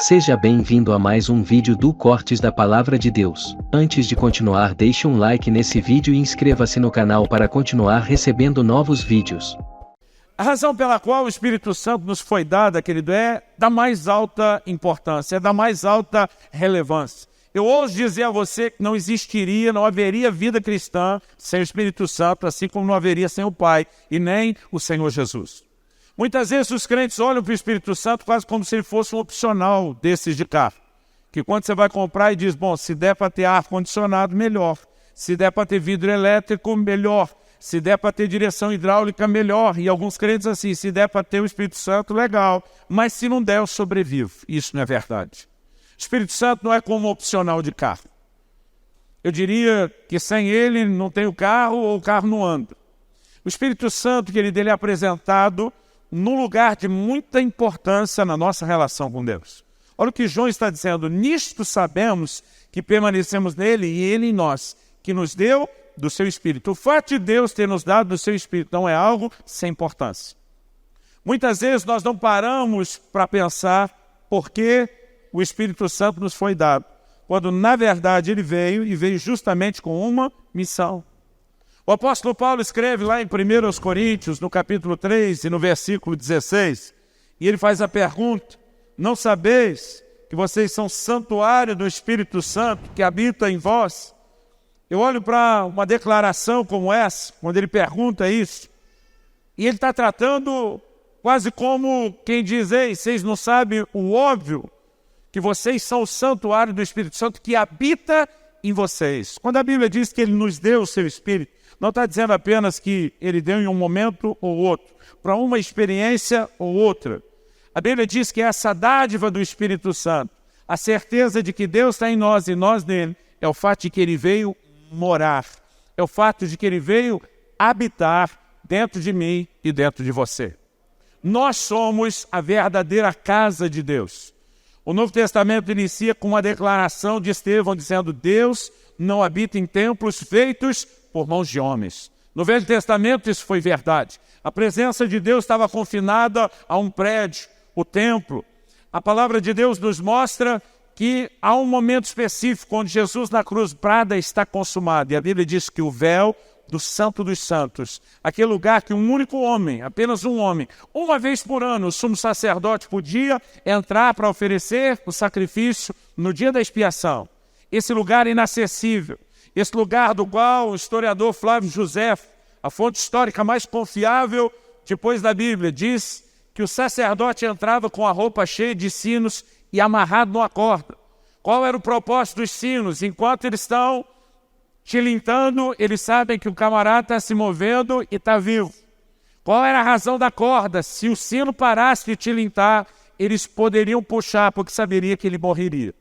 Seja bem-vindo a mais um vídeo do Cortes da Palavra de Deus. Antes de continuar, deixe um like nesse vídeo e inscreva-se no canal para continuar recebendo novos vídeos. A razão pela qual o Espírito Santo nos foi dada, querido, é da mais alta importância, é da mais alta relevância. Eu ouso dizer a você que não existiria, não haveria vida cristã sem o Espírito Santo, assim como não haveria sem o Pai e nem o Senhor Jesus. Muitas vezes os crentes olham para o Espírito Santo quase como se ele fosse um opcional desses de carro. Que quando você vai comprar e diz, bom, se der para ter ar-condicionado, melhor. Se der para ter vidro elétrico, melhor. Se der para ter direção hidráulica, melhor. E alguns crentes assim, se der para ter o Espírito Santo, legal. Mas se não der, eu sobrevivo. Isso não é verdade. O Espírito Santo não é como um opcional de carro. Eu diria que sem ele não tem o carro ou o carro não anda. O Espírito Santo, querido, ele é apresentado num lugar de muita importância na nossa relação com Deus. Olha o que João está dizendo, nisto sabemos que permanecemos nele e ele em nós, que nos deu do seu Espírito. O fato de Deus ter nos dado do seu Espírito não é algo sem importância. Muitas vezes nós não paramos para pensar por que o Espírito Santo nos foi dado, quando na verdade ele veio e veio justamente com uma missão. O apóstolo Paulo escreve lá em 1 Coríntios, no capítulo 3 e no versículo 16, e ele faz a pergunta, não sabeis que vocês são santuário do Espírito Santo que habita em vós? Eu olho para uma declaração como essa, quando ele pergunta isso, e ele está tratando quase como quem diz, ei, vocês não sabem o óbvio, que vocês são o santuário do Espírito Santo que habita em vocês. Quando a Bíblia diz que ele nos deu o seu Espírito, não está dizendo apenas que ele deu em um momento ou outro, para uma experiência ou outra. A Bíblia diz que essa dádiva do Espírito Santo, a certeza de que Deus está em nós e nós nele, é o fato de que ele veio morar, é o fato de que ele veio habitar dentro de mim e dentro de você. Nós somos a verdadeira casa de Deus. O Novo Testamento inicia com uma declaração de Estevão dizendo, Deus não habita em templos feitos por mãos de homens. No Velho Testamento isso foi verdade. A presença de Deus estava confinada a um prédio, o templo. A palavra de Deus nos mostra que há um momento específico onde Jesus na cruz brada está consumado. E a Bíblia diz que o véu do Santo dos Santos, aquele lugar que um único homem, apenas um homem, uma vez por ano o sumo sacerdote podia entrar para oferecer o sacrifício no dia da expiação. Esse lugar inacessível. Esse lugar do qual o historiador Flávio Josefo, a fonte histórica mais confiável depois da Bíblia, diz que o sacerdote entrava com a roupa cheia de sinos e amarrado numa corda. Qual era o propósito dos sinos? Enquanto eles estão tilintando, eles sabem que o camarada está se movendo e está vivo. Qual era a razão da corda? Se o sino parasse de tilintar, eles poderiam puxar, porque saberia que ele morreria.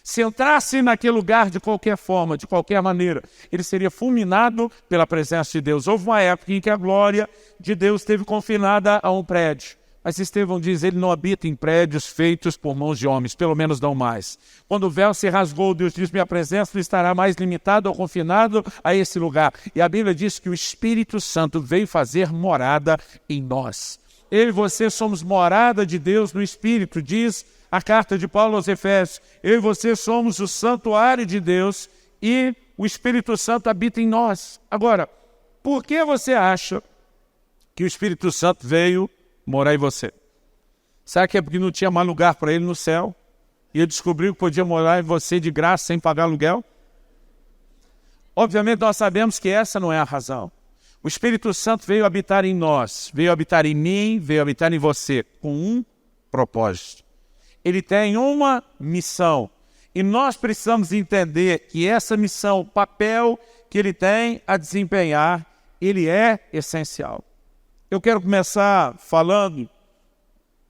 Se entrasse naquele lugar de qualquer forma, de qualquer maneira, ele seria fulminado pela presença de Deus. Houve uma época em que a glória de Deus esteve confinada a um prédio. Mas Estevão diz, ele não habita em prédios feitos por mãos de homens, pelo menos não mais. Quando o véu se rasgou, Deus diz, minha presença não estará mais limitada ou confinada a esse lugar. E a Bíblia diz que o Espírito Santo veio fazer morada em nós. Eu e você somos morada de Deus no Espírito, diz a carta de Paulo aos Efésios. Eu e você somos o santuário de Deus e o Espírito Santo habita em nós. Agora, por que você acha que o Espírito Santo veio morar em você? Será que é porque não tinha mais lugar para ele no céu? E ele descobriu que podia morar em você de graça sem pagar aluguel? Obviamente nós sabemos que essa não é a razão. O Espírito Santo veio habitar em nós, veio habitar em mim, veio habitar em você, com um propósito. Ele tem uma missão. E nós precisamos entender que essa missão, o papel que ele tem a desempenhar, ele é essencial. Eu quero começar falando,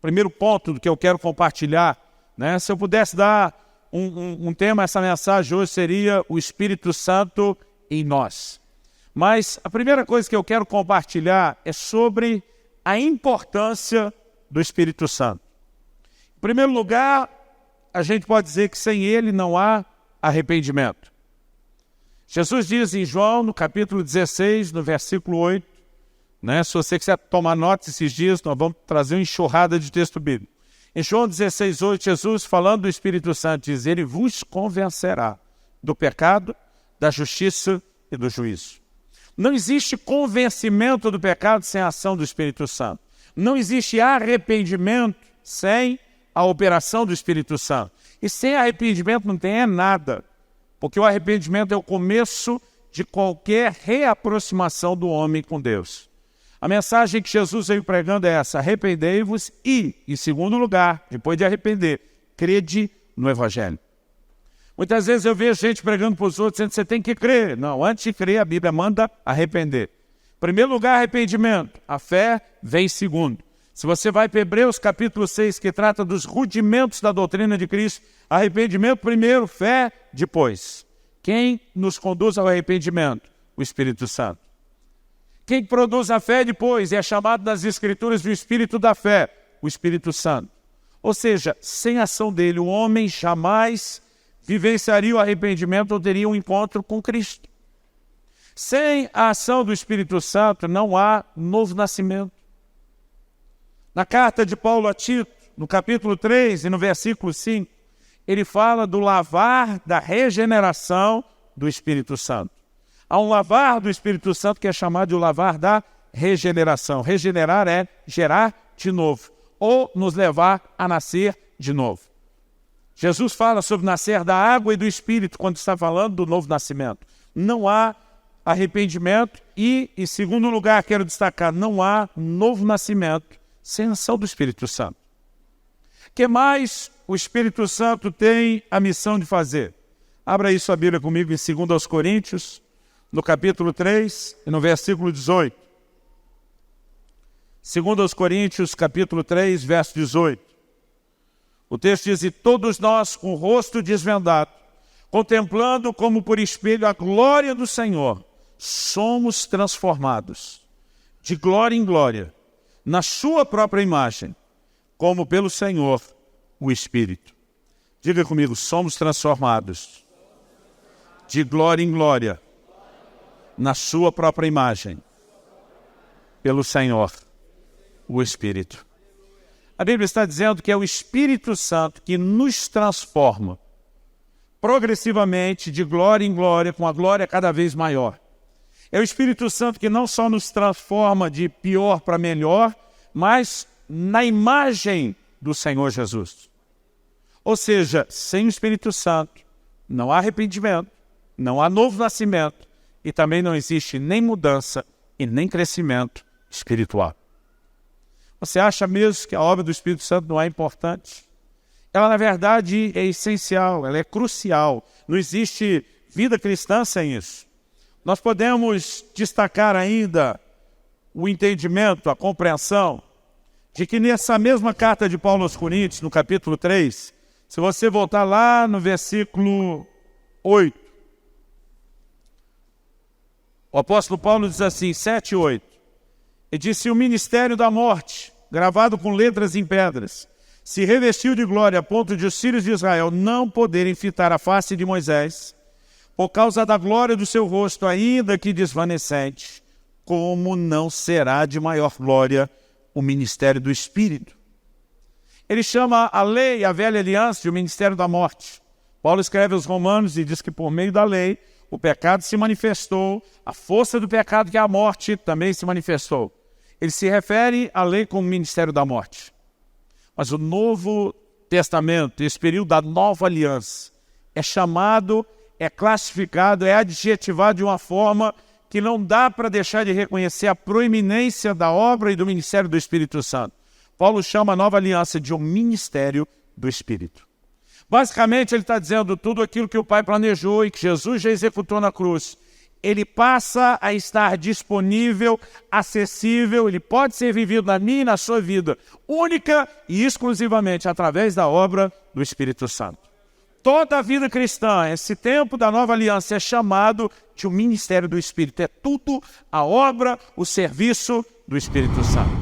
primeiro ponto do que eu quero compartilhar, né? Se eu pudesse dar um tema a essa mensagem hoje seria o Espírito Santo em nós. Mas a primeira coisa que eu quero compartilhar é sobre a importância do Espírito Santo. Em primeiro lugar, a gente pode dizer que sem ele não há arrependimento. Jesus diz em João, no capítulo 16, no versículo 8, né? Se você quiser tomar nota esses dias, nós vamos trazer uma enxurrada de texto bíblico. Em João 16:8, Jesus, falando do Espírito Santo, diz: ele vos convencerá do pecado, da justiça e do juízo. Não existe convencimento do pecado sem a ação do Espírito Santo. Não existe arrependimento sem a operação do Espírito Santo. E sem arrependimento não tem nada, porque o arrependimento é o começo de qualquer reaproximação do homem com Deus. A mensagem que Jesus veio pregando é essa: arrependei-vos e, em segundo lugar, depois de arrepender, crede no Evangelho. Muitas vezes eu vejo gente pregando para os outros, dizendo que você tem que crer. Não, antes de crer, a Bíblia manda arrepender. Em primeiro lugar, arrependimento. A fé vem em segundo. Se você vai para Hebreus capítulo 6, que trata dos rudimentos da doutrina de Cristo, arrependimento primeiro, fé depois. Quem nos conduz ao arrependimento? O Espírito Santo. Quem produz a fé depois é chamado nas Escrituras do Espírito da fé, o Espírito Santo. Ou seja, sem a ação dele, o homem jamais vivenciaria o arrependimento ou teria um encontro com Cristo. Sem a ação do Espírito Santo, não há novo nascimento. Na carta de Paulo a Tito, no capítulo 3 e no versículo 5, ele fala do lavar da regeneração do Espírito Santo. Há um lavar do Espírito Santo que é chamado de o lavar da regeneração. Regenerar é gerar de novo, ou nos levar a nascer de novo. Jesus fala sobre nascer da água e do Espírito quando está falando do novo nascimento. Não há arrependimento e, em segundo lugar, quero destacar, não há novo nascimento sem a ação do Espírito Santo. O que mais o Espírito Santo tem a missão de fazer? Abra aí sua Bíblia comigo em 2 Coríntios, no capítulo 3 e no versículo 18. 2 Coríntios, capítulo 3, verso 18. O texto diz: e todos nós, com o rosto desvendado, contemplando como por espelho a glória do Senhor, somos transformados, de glória em glória, na sua própria imagem, como pelo Senhor, o Espírito. Diga comigo: somos transformados, de glória em glória, na sua própria imagem, pelo Senhor, o Espírito. A Bíblia está dizendo que é o Espírito Santo que nos transforma progressivamente de glória em glória, com a glória cada vez maior. É o Espírito Santo que não só nos transforma de pior para melhor, mas na imagem do Senhor Jesus. Ou seja, sem o Espírito Santo não há arrependimento, não há novo nascimento e também não existe nem mudança e nem crescimento espiritual. Você acha mesmo que a obra do Espírito Santo não é importante? Ela, na verdade, é essencial, ela é crucial. Não existe vida cristã sem isso. Nós podemos destacar ainda o entendimento, a compreensão de que nessa mesma carta de Paulo aos Coríntios, no capítulo 3, se você voltar lá no versículo 8, o apóstolo Paulo diz assim, 7 e 8, ele disse: o ministério da morte, gravado com letras em pedras, se revestiu de glória a ponto de os filhos de Israel não poderem fitar a face de Moisés, por causa da glória do seu rosto, ainda que desvanecente, como não será de maior glória o ministério do Espírito? Ele chama a lei, a velha aliança, de o ministério da morte. Paulo escreve aos Romanos e diz que por meio da lei o pecado se manifestou, a força do pecado, que é a morte, também se manifestou. Ele se refere à lei como ministério da morte. Mas o Novo Testamento, esse período da nova aliança, é chamado, é classificado, é adjetivado de uma forma que não dá para deixar de reconhecer a proeminência da obra e do ministério do Espírito Santo. Paulo chama a nova aliança de um ministério do Espírito. Basicamente, ele está dizendo tudo aquilo que o Pai planejou e que Jesus já executou na cruz. Ele passa a estar disponível, acessível, ele pode ser vivido na minha e na sua vida, única e exclusivamente através da obra do Espírito Santo. Toda a vida cristã, esse tempo da nova aliança, é chamado de um ministério do Espírito. É tudo a obra, o serviço do Espírito Santo.